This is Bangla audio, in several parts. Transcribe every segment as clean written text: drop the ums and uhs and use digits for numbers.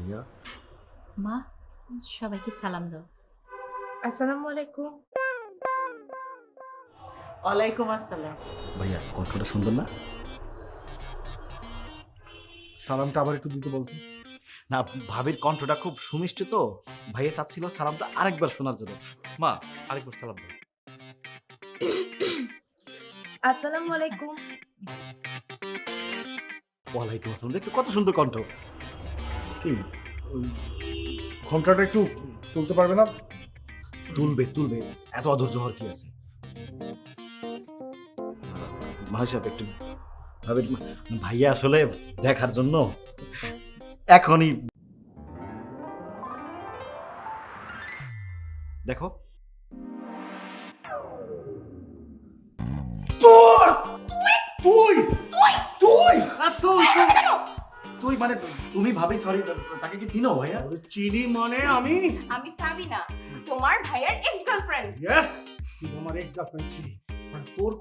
ভাইয়া মা সবাইকে সালাম দাও। আসসালামু আলাইকুম। ওয়ালাইকুম আসসালাম। ভাইয়া কণ্ঠটা সুন্দর না? সালামটা আবার একটু দিতে বলতো। না, ভাবির কণ্ঠটা খুব সুমিষ্টি তো, ভাইয়া চাচ্ছিল সালামটা আরেকবার শোনার জন্য। মা আরেকবার সালাম দাও। আসসালামু আলাইকুম। ওয়ালাইকুম আসসালাম। দেখছো কত সুন্দর কণ্ঠ। কি ঘন্টাটা একটু তুলতে পারবে না? তুলবে তুলবে, এত অধৈর্য হওয়ার কি আছে? ভাই সাহেব একটু ভাবির ভাইয়া আসলে দেখার জন্য এখনই দেখো। তোর তুই তুই তুই মানে তুমি ভাবি, সরি, তাকে কি চিনো ভাইয়া? চিনি মানে আমি আমি সাবিনা, তোমার ভাইয়ের এক্স গার্লফ্রেন্ড। ইয়েস, তুই আমার এক্স গার্লফ্রেন্ড ছিলি। মানে তোর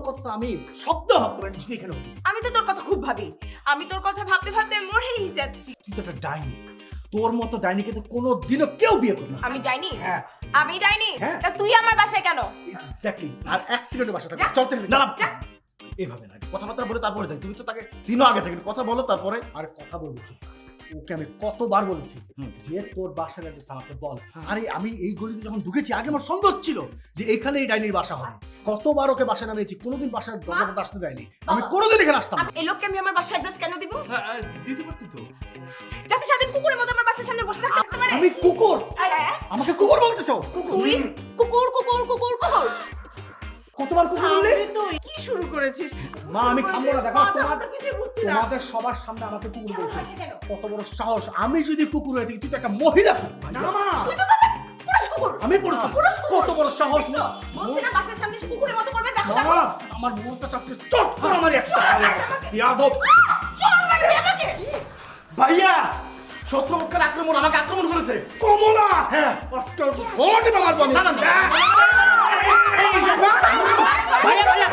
কথা আমি শব্দ ভাবতে পারি শুধু এখানে হতো। আমি তো তোর কথা খুব ভাবি, আমি তোর কথা ভাবতে ভাবতে মরেই যাচ্ছি। তুই তো একটা ডাইনি, তোর মতো ডাইনিকে তো কোনোদিনও কেউ বিয়ে করবে না। আমি ডাইনি? হ্যাঁ আমি ডাইনি? হ্যাঁ। তা তুই আমার বাসায় কেন? এক্স্যাক্টলি। আর এক সেকেন্ডের বাসা থাকবে যা। চল থেকে না না, এভাবে না, কথাবার্তা বলে তারপরে যাই। তুমি তো তাকে চিনো আগে থেকে, কথা বলো তারপরে। আর কথা বলবি কি? ওকে আমি কতবার বলেছি হুম। যে তোর বাসার অ্যাড্রেস আমাকে বল। আরে আমি এই গলিতে যখন ঢুকেছি আগে আমার সন্দেহ ছিল যে এখানে এই ডাইনির বাসা হবে। কতবার ওকে বাসায় নামিয়েছি, কোনোদিন বাসার দরজাটা আসতে দেয়নি। আমি কোনোদিন এখানে আসতাম না। এই লোককে আমি আমার বাসার অ্যাড্রেস কেন দিব? দিতে পারতি তো। যাতে সারাদিন কুকুরের মতো আমার বাসার সামনে বসে থাকতে পারে। আমি কুকুর? আয়, আয়, আয়। আমাকে কুকুর বলতেছো? তুই কুকুর কুকুর কুকুর কুকুর। কতবার কুকুর বললি? তুই কি শুরু করেছিস? মা আমি থামবো না, দেখো মা, তো তোমার আমরা কিছুই বুঝছি না। তোমাদের সবার সামনে আমাকে কুকুর কেমন বলছিস। হাসি কেন? কত বড় সাহস! আমি যদি কুকুর হয়ে থাকি তুই তো একটা মহিলা। না মা, তুই তো তাহলে পুরুষ কুকুর। আমি পড়তাম। পুরুষ কুকুর। কত বড় সাহস! দেখছো? বলছি না বাসার সামনে এসে কুকুরের মতো করবে, দেখো দেখো। মা, আমার মনটা চাচ্ছে চট করে আমার একটা ইয়াদব। চল মারবি আমাকে। ভাইয়া শত্রুপক্ষের আক্রমণ, আমাকে আক্রমণ করেছে। কমলা, হ্যাঁ কষ্ট ওরে বাবা জানি। না না না। ভাইয়া ভাইয়া